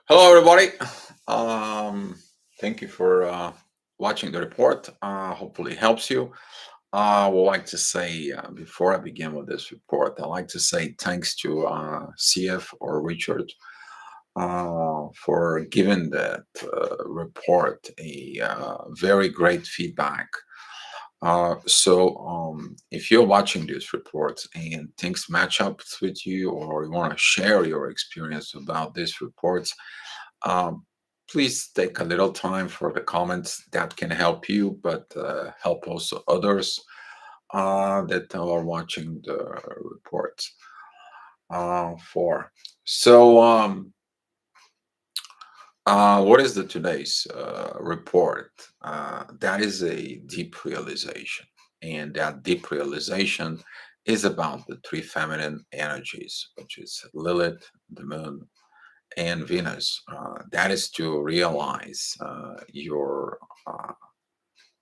Hello, everybody. Um, Thank you for watching the report. Hopefully, it helps you. I would like to say, before I begin with this report, I'd like to say thanks to CF or Richard for giving that report a very great feedback. If you're watching these reports and things match up with you, or you want to share your experience about these reports, um, please take a little time for the comments that can help you, but help also others that are watching the reports. For so, what is the today's report? That is a deep realization, and that deep realization is about the three feminine energies, which is Lilith, the Moon, and Venus. That is to realize your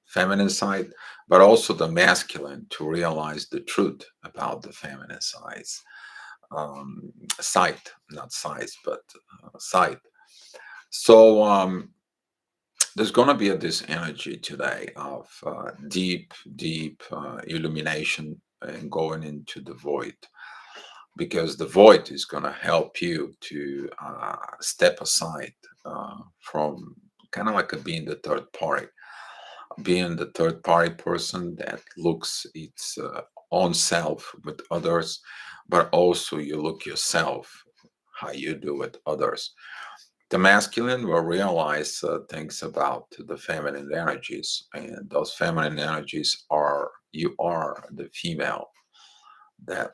feminine side, but also the masculine to realize the truth about the feminine size, side, not size, but side. So there's going to be this energy today of deep illumination and going into the void, because the void is going to help you to step aside from kind of like being the third party, being the third party person that looks its own self with others, but also you look yourself how you do with others. The masculine will realize things about the feminine energies, and those feminine energies are you are the female, that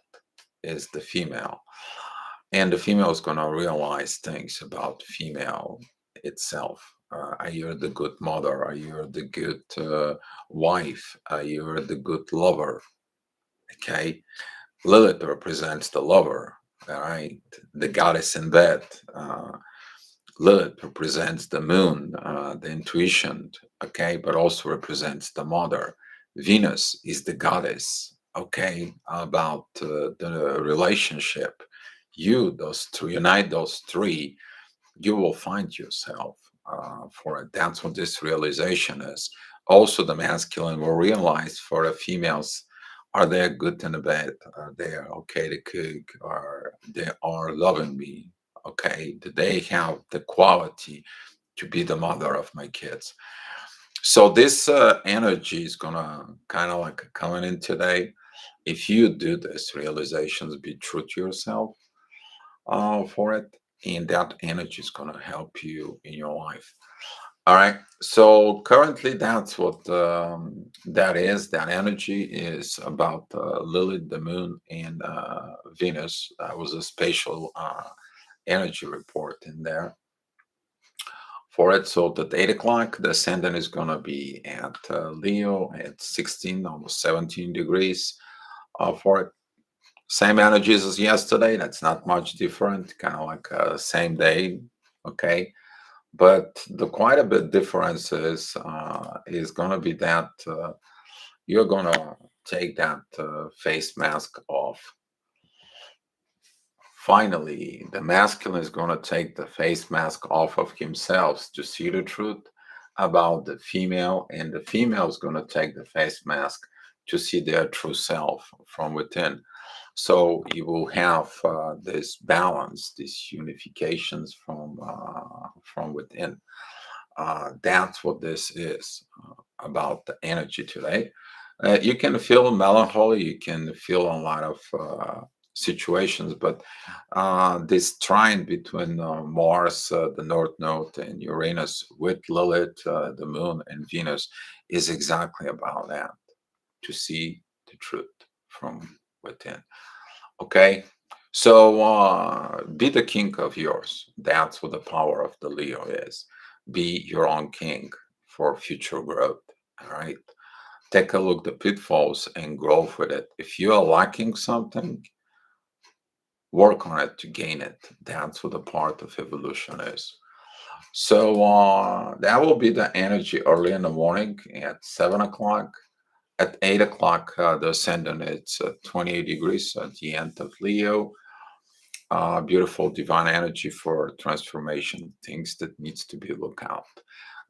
is the female, and the female is going to realize things about female itself. Are you the good mother? Are you the good wife? Are you the good lover? Okay, Lilith represents the lover, all right, the goddess in bed. Lilith represents the moon, the intuition, okay, but also represents the mother. Venus is the goddess, okay, about the relationship. You, those three, unite those three, you will find yourself for it. That's what this realization is. Also, the masculine will realize for the females, are they good in the bed? Are they okay to cook? Are they are loving me? Okay, do they have the quality to be the mother of my kids? So this energy is gonna kind of like coming in today. If you do this realizations, be true to yourself for it, and that energy is going to help you in your life. All right. So currently, that's what that is. That energy is about Lilith, the Moon, and Venus. That was a spatial energy report in there for it. So at 8 o'clock, the ascendant is going to be at Leo at 16, almost 17 degrees for it. Same energies as yesterday. That's not much different. Kind of like same day, okay. But the quite a bit difference is going to be that you're going to take that face mask off. Finally, the masculine is going to take the face mask off of himself to see the truth about the female, and the female is going to take the face mask to see their true self from within. So you will have this balance, these unifications from within. That's what this is about the energy today. You can feel melancholy, you can feel a lot of situations, but this trine between Mars, the North Node, and Uranus with Lilith, the Moon, and Venus is exactly about that, to see the truth from within. Okay, so be the king of yours. That's what the power of the Leo is. Be your own king for future growth. All right, take a look the pitfalls and grow with it. If you are lacking something, work on it to gain it. That's what the part of evolution is. So that will be the energy early in the morning at 7 o'clock. At 8 o'clock, the ascendant it's 28 degrees at the end of Leo. beautiful divine energy for transformation, things that needs to be looked out.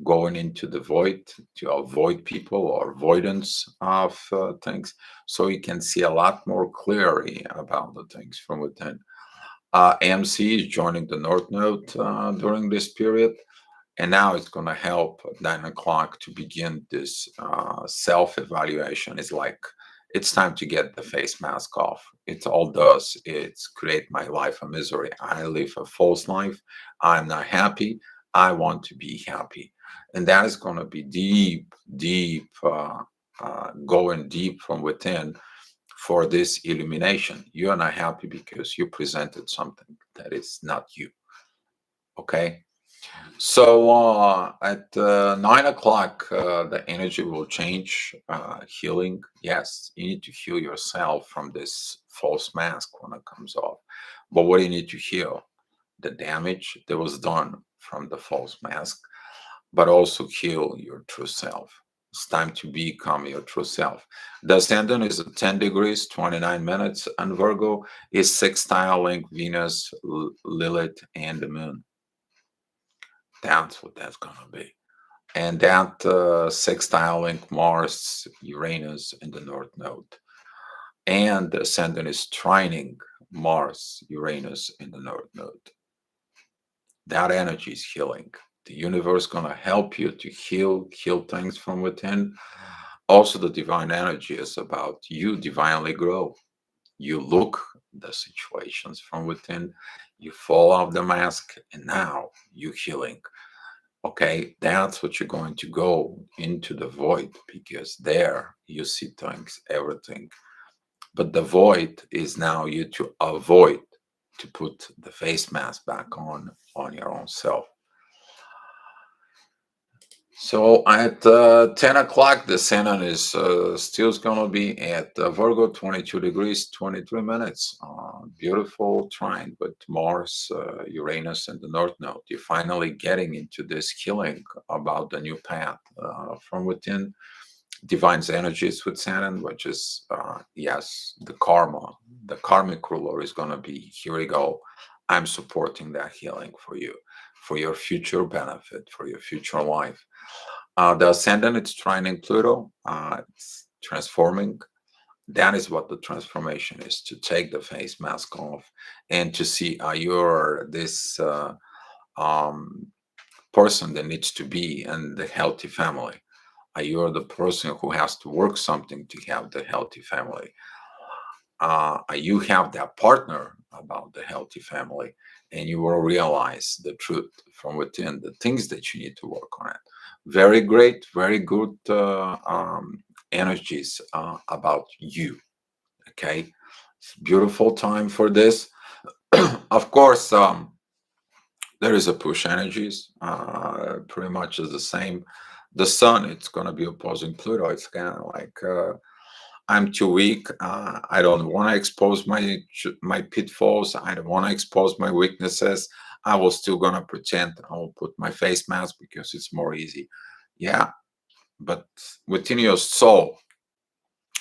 Going into the void to avoid people or avoidance of things, so you can see a lot more clearly about the things from within. AMC is joining the North Node during this period, and now it's going to help at 9 o'clock to begin this self-evaluation. It's like it's time to get the face mask off. It all does. It's create my life a misery. I live a false life. I'm not happy. I want to be happy. And that is going to be deep, deep, going deep from within for this illumination. You are not happy because you presented something that is not you. Okay. So at 9 o'clock, the energy will change. Healing, yes, you need to heal yourself from this false mask when it comes off. But what do you need to heal? The damage that was done from the false mask, but also heal your true self. It's time to become your true self. The ascendant is at 10 degrees, 29 minutes, and Virgo is sextile link Venus, Lilith, and the moon. That's what that's going to be. And that sextile link Mars, Uranus in the North Node. And the ascendant is trining Mars, Uranus in the North Node. That energy is healing. The universe going to help you to heal things from within. Also, the divine energy is about you divinely grow. You look the situations from within, you fall off the mask, and now you healing. Okay, that's what you're going to go into the void, because there you see things, everything. But the void is now you to avoid to put the face mask back on your own self. So at 10 o'clock, the Sun is still going to be at Virgo, 22 degrees, 23 minutes. Beautiful trine with Mars, Uranus, and the North Node. You're finally getting into this healing about the new path from within. Divine's energies with Saturn, which is, yes, the karma. The karmic ruler is going to be, here we go. I'm supporting that healing for you, for your future benefit, for your future life. The ascendant, it's trining Pluto, it's transforming. That is what the transformation is, to take the face mask off and to see you're this um, person that needs to be in the healthy family. You're the person who has to work something to have the healthy family. You have that partner about the healthy family, and you will realize the truth from within, the things that you need to work on it. Very great, very good energies about you. Okay, it's beautiful time for this. Of course, there is a push energies, pretty much is the same. The sun, it's going to be opposing Pluto. It's kind of like I'm too weak. I don't want to expose my pitfalls. I don't want to expose my weaknesses. I will still gonna pretend. I will put my face mask because it's more easy. Yeah, but within your soul,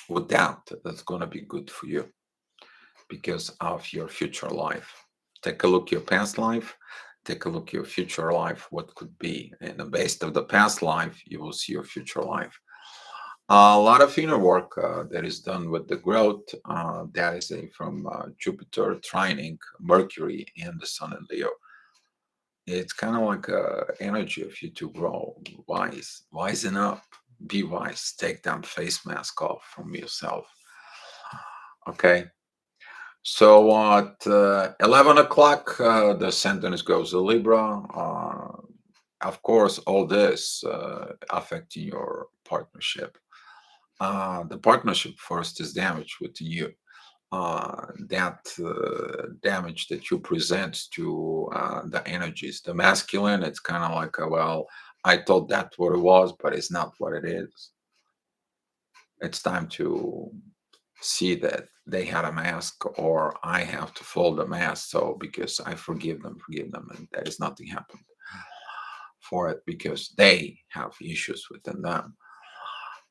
with that, that's gonna be good for you because of your future life. Take a look your past life. Take a look your future life. What could be, and based of the past life, you will see your future life. A lot of inner work that is done with the growth. That is from Jupiter trining Mercury and the Sun in Leo. It's kind of like a energy of you to grow wise, wisen up, be wise, take that face mask off from yourself. Okay. So at 11 o'clock, the sentence goes to Libra. Of course, all this affecting your partnership. The partnership first is damage within you. That damage that you present to the energies, the masculine, it's kind of like, well, I thought that's what it was, but it's not what it is. It's time to see that they had a mask, or I have to fold the mask. So because I forgive them, and there is nothing happened for it because they have issues within them.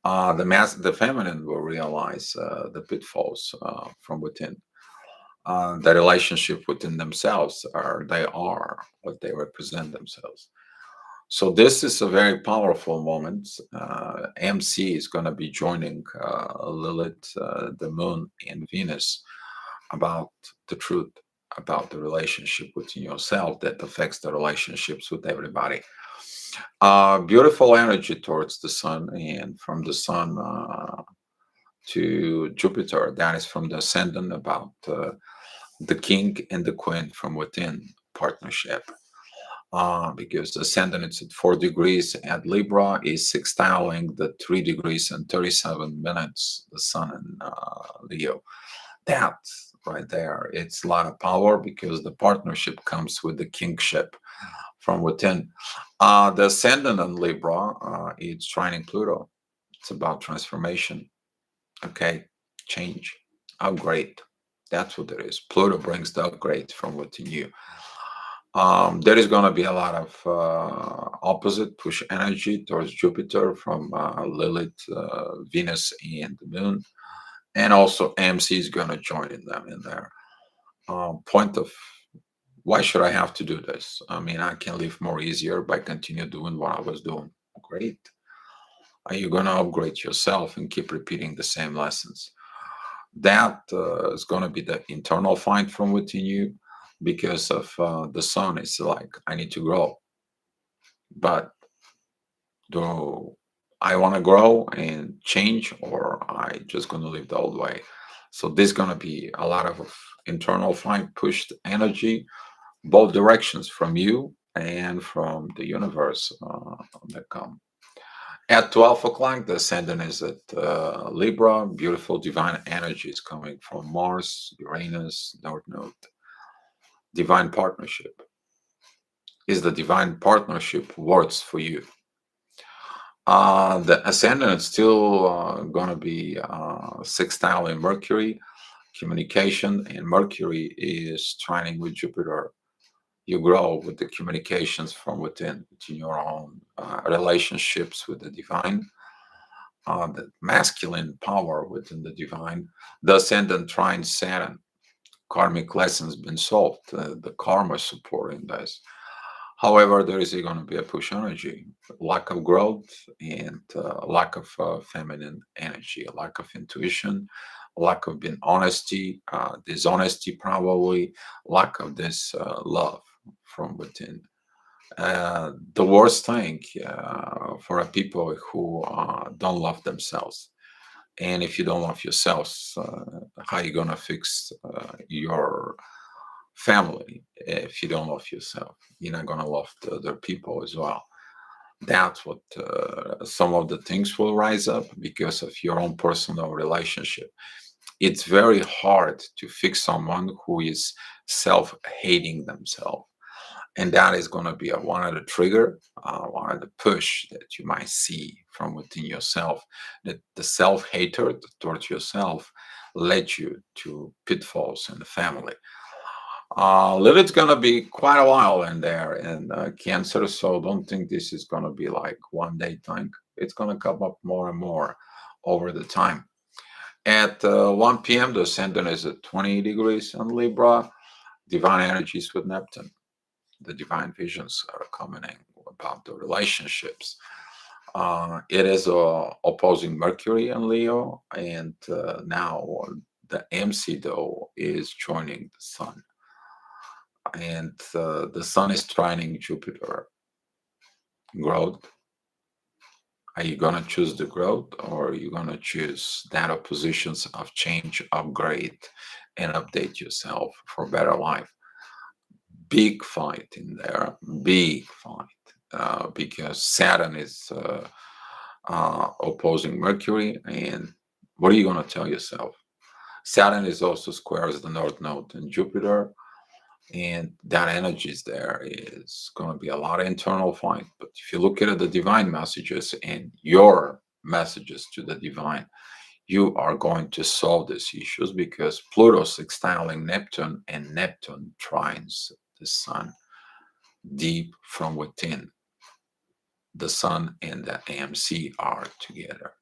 The feminine will realize the pitfalls from within. the relationship within themselves, or they are what they represent themselves. So this is a very powerful moment. MC is going to be joining Lilith, the Moon, and Venus about the truth, about the relationship within yourself that affects the relationships with everybody. Beautiful energy towards the sun, and from the sun to Jupiter, that is from the ascendant, about the king and the queen from within partnership. Because the ascendant is at 4 degrees, and Libra is sextiling the 3 degrees and 37 minutes, the sun in Leo. That right there, it's a lot of power because the partnership comes with the kingship from within. The ascendant in Libra, it's trining Pluto. It's about transformation, okay? Change, upgrade. That's what it is. Pluto brings the upgrade from within you. There is going to be a lot of opposite push energy towards Jupiter from Lilith, Venus, and the Moon, and also AMC is going to join in them in there. Point of why should I have to do this? I mean, I can live more easier by continue doing what I was doing. Great. Are you going to upgrade yourself and keep repeating the same lessons? That is going to be the internal find from within you because of the sun. It's like, I need to grow. But do I want to grow and change, or I just going to live the old way? So there's going to be a lot of internal find, pushed energy, both directions from you and from the universe that come. At 12 o'clock, the ascendant is at Libra. Beautiful divine energy is coming from Mars, Uranus, North Node. Divine partnership. Is the divine partnership works for you? The ascendant is still going to be sextile in Mercury, communication, and Mercury is trining with Jupiter. You grow with the communications from within your own relationships with the divine, the masculine power within the divine. The ascendant trine Saturn. Karmic lessons been solved. The karma supporting this. However, there is going to be a push energy, lack of growth, and lack of feminine energy, a lack of intuition, lack of being honesty, dishonesty, probably, lack of this love from within. The worst thing for a people who don't love themselves. And if you don't love yourselves, how you gonna fix your family if you don't love yourself? You're not gonna love the other people as well. That's what some of the things will rise up because of your own personal relationship. It's very hard to fix someone who is self-hating themselves, and that is going to be one of the trigger, one of the push that you might see from within yourself, that the self-hatred towards yourself led you to pitfalls in the family. Lilith's going to be quite a while in there in Cancer, so don't think this is going to be like one day thing. It's going to come up more and more over the time. At 1 p.m., the ascendant is at 20 degrees in Libra, divine energies with Neptune. The divine visions are coming in about the relationships. It is opposing Mercury and Leo, and now the MC though is joining the Sun, and the Sun is trining Jupiter. Growth. Are you gonna choose the growth, or are you gonna choose that oppositions of change, upgrade, and update yourself for better life? Big fight in there, big fight, because Saturn is opposing Mercury, and what are you going to tell yourself? Saturn is also squares the North Node and Jupiter, and that energy is there. Is going to be a lot of internal fight. But if you look at the divine messages and your messages to the divine, you are going to solve these issues because Pluto sextiling Neptune, and Neptune trines the Sun deep from within. The Sun and the AMC are together.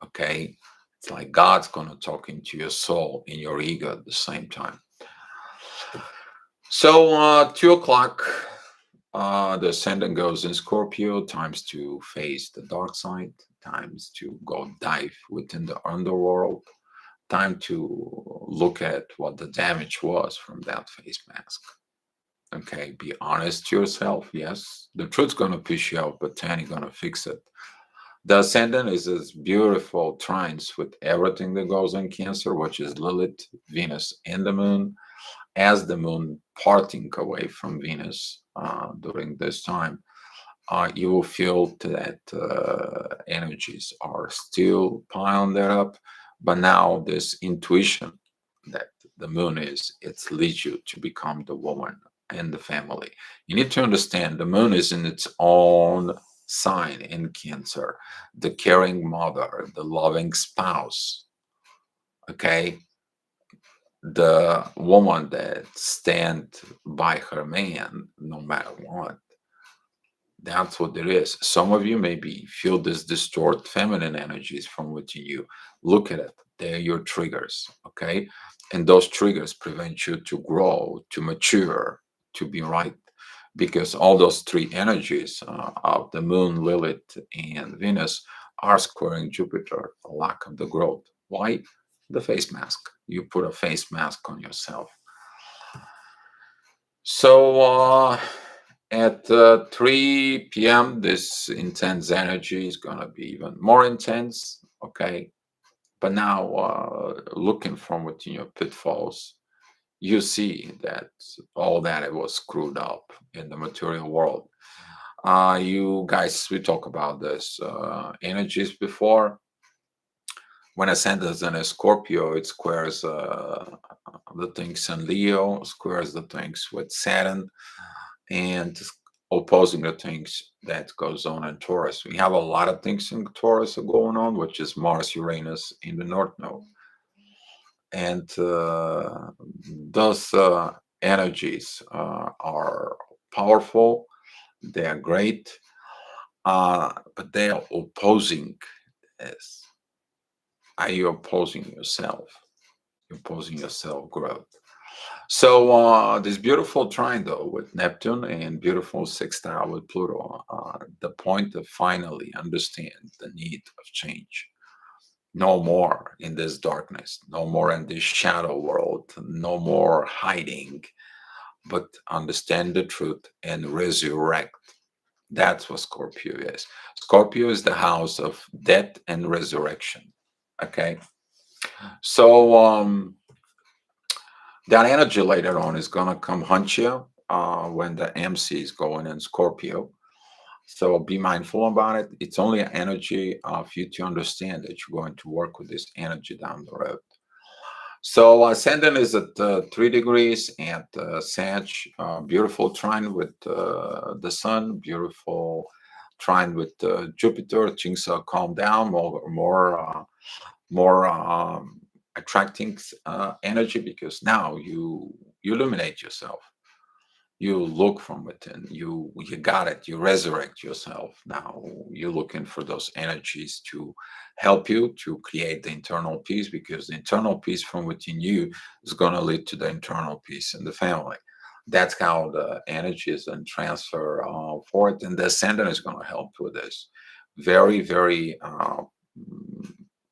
Okay, it's like God's gonna talk into your soul and your ego at the same time. So 2 o'clock, the ascendant goes in Scorpio, times to face the dark side, times to go dive within the underworld, time to look at what the damage was from that face mask. Okay, be honest to yourself. Yes, the truth's gonna piss you off, but then you're gonna fix it. The ascendant is this beautiful trines with everything that goes in Cancer, which is Lilith, Venus, and the Moon. As the Moon parting away from Venus during this time, you will feel that energies are still piling there up, but now this intuition that the moon is, it leads you to become the woman and the family. You need to understand the moon is in its own sign in Cancer, the caring mother, the loving spouse, okay? The woman that stand by her man no matter what. That's what it is. Some of you maybe feel this distort feminine energies from within you. Look at it. They're your triggers, okay? And those triggers prevent you to grow, to mature, to be right. Because all those three energies of the moon, Lilith, and Venus are squaring Jupiter, a lack of the growth. Why? The face mask. You put a face mask on yourself. So at 3 p.m., this intense energy is going to be even more intense. Okay. But now, looking from within your pitfalls, you see that all that it was screwed up in the material world. You guys, we talk about this energies before. When ascendant is in a Scorpio, it squares the things in Leo, squares the things with Saturn, and opposing the things that goes on in Taurus. We have a lot of things in Taurus going on, which is Mars, Uranus in the North Node, and those energies are powerful. They are great, but they are opposing this. Are you opposing yourself? You're opposing your self growth. So this beautiful triangle with Neptune and beautiful sextile with Pluto, the point of finally understand the need of change. No more in this darkness, no more in this shadow world, no more hiding, but understand the truth and resurrect. That's what Scorpio is. Scorpio is the house of death and resurrection. Okay. So that energy later on is going to come hunt you when the MC is going in Scorpio. So be mindful about it. It's only an energy for you to understand that you're going to work with this energy down the road. So ascendant is at 3 degrees and Sag, beautiful trine with the sun, beautiful trine with Jupiter. Things calm down, more attracting energy because now you illuminate yourself. You look from within. You got it. You resurrect yourself. Now you're looking for those energies to help you to create the internal peace because the internal peace from within you is going to lead to the internal peace in the family. That's how the energies and transfer forward, and the ascendant is going to help with this. Very, very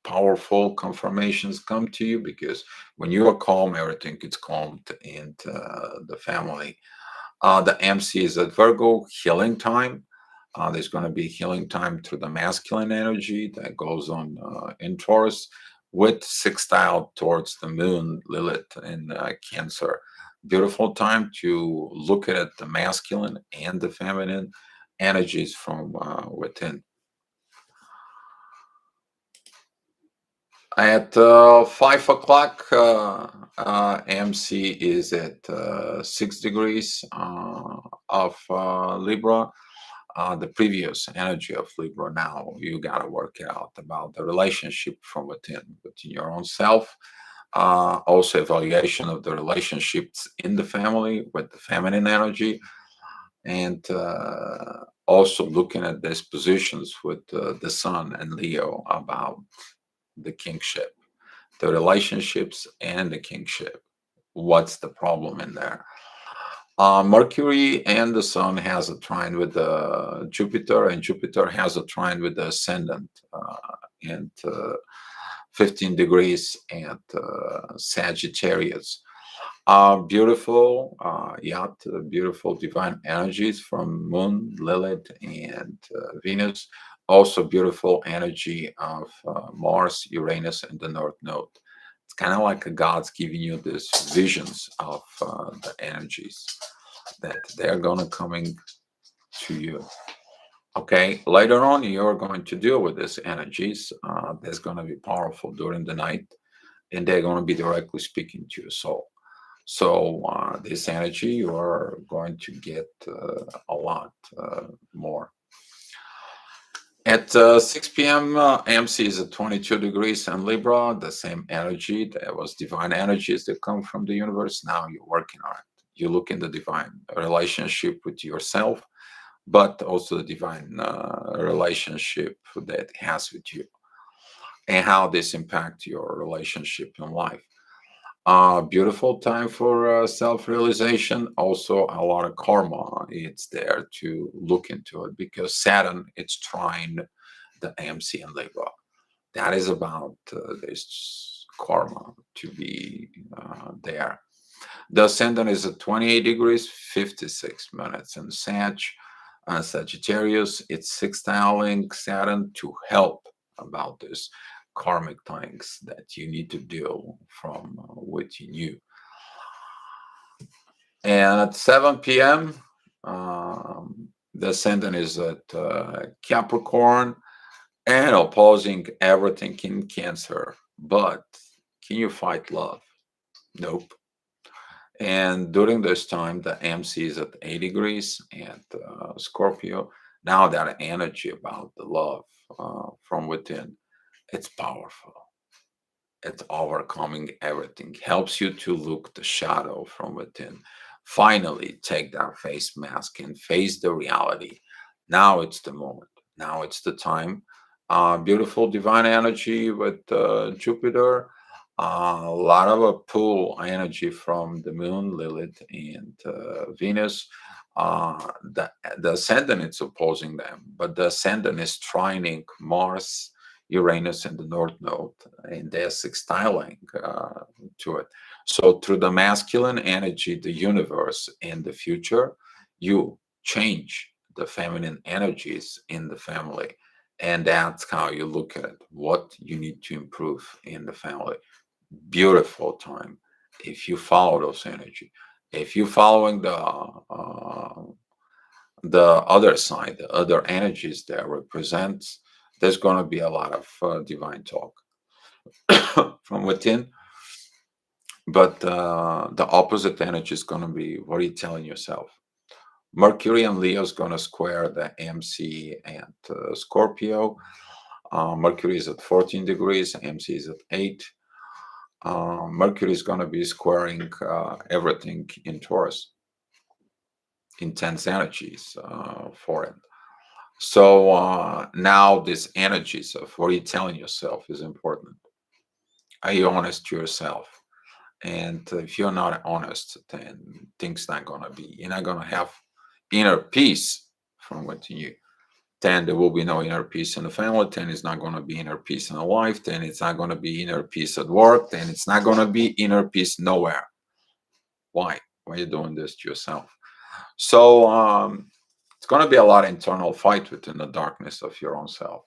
powerful confirmations come to you because when you are calm, everything gets calmed in the family. The MC is at Virgo, healing time. There's going to be healing time through the masculine energy that goes on in Taurus with sextile towards the moon, Lilith in Cancer. Beautiful time to look at the masculine and the feminine energies from within. At 5 o'clock, MC is at 6 degrees of Libra. The previous energy of Libra. Now you got to work out about the relationship from within your own self. Also, evaluation of the relationships in the family with the feminine energy, and also looking at these positions with the Sun and Leo about the kingship, the relationships and the kingship. What's the problem in there? Mercury and the Sun has a trine with Jupiter, and Jupiter has a trine with the ascendant, and 15 degrees and Sagittarius. Beautiful, beautiful divine energies from Moon, Lilith, and Venus. Also, beautiful energy of Mars, Uranus, and the North Node. It's kind of like a God's giving you these visions of the energies that they're gonna coming to you. Okay, later on, you're going to deal with these energies. That's going to be powerful during the night, and they're going to be directly speaking to your soul. So this energy you are going to get a lot more. At 6 p.m., MC is at 22 degrees and Libra, the same energy. That was divine energies that come from the universe. Now you're working on it. You look in the divine relationship with yourself, but also the divine relationship that it has with you, and how this impact your relationship in life. Beautiful time for self-realization. Also, a lot of karma. It's there to look into it because Saturn it's trying the MC and Libra. That is about this karma to be there. The ascendant is at 28 degrees, 56 minutes in Sagittarius. It's sextiling Saturn to help about this karmic things that you need to deal from within you. And at 7 p.m., the ascendant is at Capricorn and opposing everything in Cancer. But can you fight love? Nope. And during this time, the MC is at 8 degrees and Scorpio. Now that energy about the love from within, it's powerful. It's overcoming everything. Helps you to look the shadow from within. Finally, take that face mask and face the reality. Now it's the moment. Now it's the time. Beautiful divine energy with Jupiter. A lot of a pull energy from the moon, Lilith, and Venus. The ascendant is opposing them, but the ascendant is trining Mars, Uranus, and the North Node, and they're sextiling to it. So, through the masculine energy, the universe, in the future, you change the feminine energies in the family. And that's how you look at it, what you need to improve in the family. Beautiful time if you follow those energy. If you're following the other side, the other energies that represents, there's going to be a lot of divine talk from within. But the opposite energy is going to be what are you telling yourself? Mercury and Leo is going to square the MC and Scorpio. Mercury is at 14 degrees, MC is at 8. Mercury is going to be squaring everything in Taurus, intense energies for it. So now these energies of what are you telling yourself is important. Are you honest to yourself? And if you're not honest, then things not gonna be. You're not gonna have inner peace from within you. Then there will be no inner peace in the family. Then it's not gonna be inner peace in the life. Then it's not gonna be inner peace at work. Then it's not gonna be inner peace nowhere. Why? Why are you doing this to yourself? So it's gonna be a lot of internal fight within the darkness of your own self.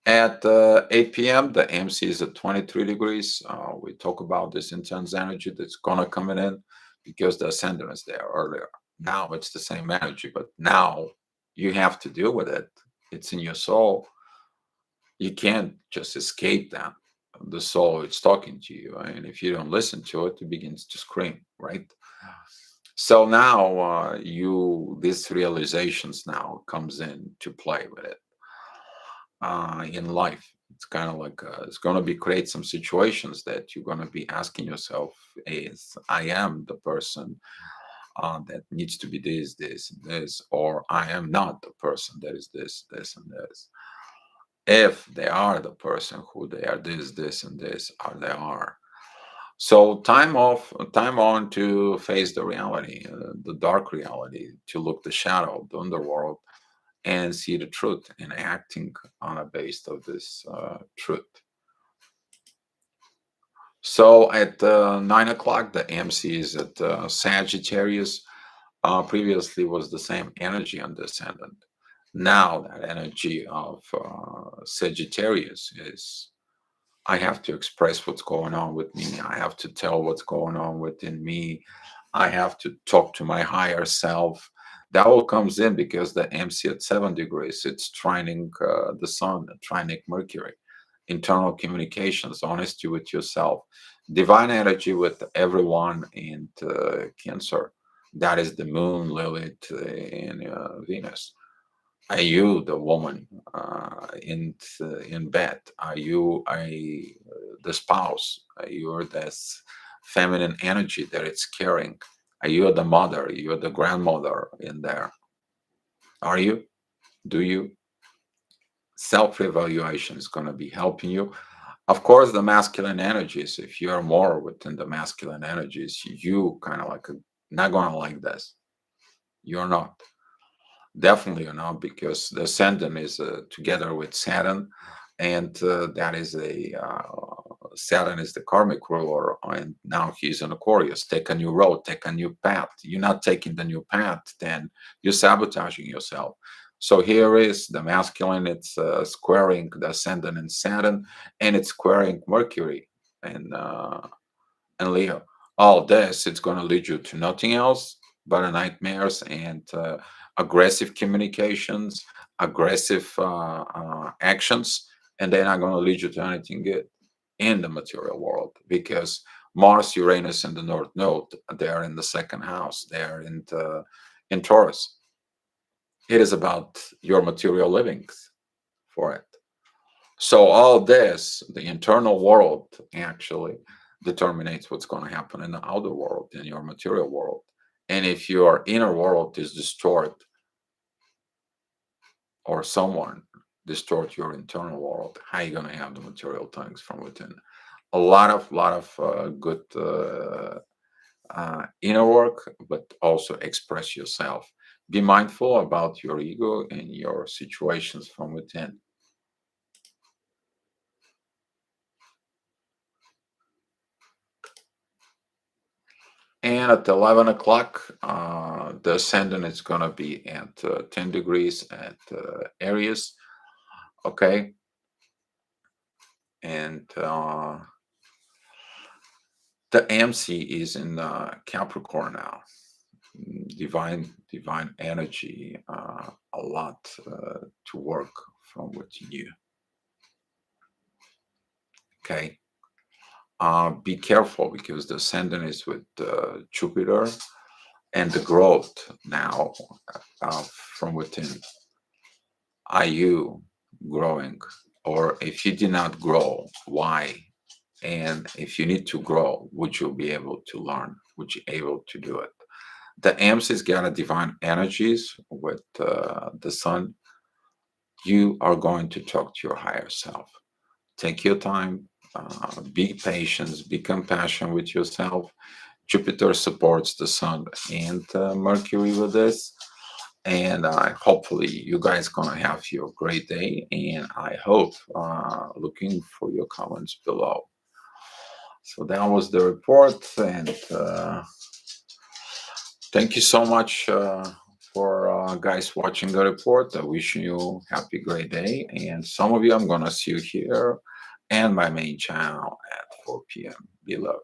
At 8 p.m., the MC is at 23 degrees. We talk about this intense energy that's gonna come in because the ascendant is there earlier. Now it's the same energy, but now you have to deal with it. It's in your soul. You can't just escape that. The soul is talking to you, and if you don't listen to it, it begins to scream, right? So now these realizations now comes in to play with it in life. It's kind of like it's going to be create some situations that you're going to be asking yourself: Is I am the person that needs to be this, this, and this, or I am not the person that is this, this, and this. If they are the person who they are this, this, and this, or they are. So time on to face the reality, the dark reality, to look the shadow, the underworld, and see the truth, and acting on a base of this truth. So at 9 o'clock, the MC is at Sagittarius. Previously was the same energy on the ascendant. Now that energy of Sagittarius is, I have to express what's going on with me. I have to tell what's going on within me. I have to talk to my higher self. That all comes in because the MC at 7 degrees, it's trining the sun, trining Mercury. Internal communications, honesty with yourself, divine energy with everyone in Cancer. That is the moon, Lilith, in Venus. Are you the woman in bed? Are you the spouse? Are you this feminine energy that it's carrying? Are you the mother? Are you the grandmother in there? Are you? Do you? Self-evaluation is going to be helping you. Of course, the masculine energies, if you're more within the masculine energies, you kind of like not going to like this. You're not. Definitely you're not, because the ascendant is together with Saturn, and that is a Saturn is the karmic ruler, and now he's in Aquarius. Take a new road, take a new path. You're not taking the new path, then you're sabotaging yourself. So here is the masculine. It's squaring the ascendant in Saturn, and it's squaring Mercury and Leo. All this, it's going to lead you to nothing else but nightmares and aggressive communications, aggressive actions, and they're not going to lead you to anything good in the material world, because Mars, Uranus, and the North Node, they are in the second house. They are in Taurus. It is about your material livings for it. So all this, the internal world actually determines what's going to happen in the outer world, in your material world. And if your inner world is destroyed, or someone distort your internal world, how are you going to have the material things from within? A lot of good inner work, but also express yourself. Be mindful about your ego and your situations from within. And at 11 o'clock, the ascendant is going to be at 10 degrees at Aries. Okay. And the MC is in Capricorn now. Divine energy, a lot to work from within you. Okay. Be careful, because the ascendant is with Jupiter, and the growth now from within. Are you growing? Or if you did not grow, why? And if you need to grow, would you be able to learn? Would you able to do it? The AMS's got a divine energies with the sun. You are going to talk to your higher self. Take your time, be patient, be compassionate with yourself. Jupiter supports the sun and Mercury with this. And hopefully you guys gonna have your great day. And I hope looking for your comments below. So that was the report, and thank you so much for guys watching the report. I wish you happy great day, and some of you I'm gonna see you here and my main channel at 4 p.m. Be love.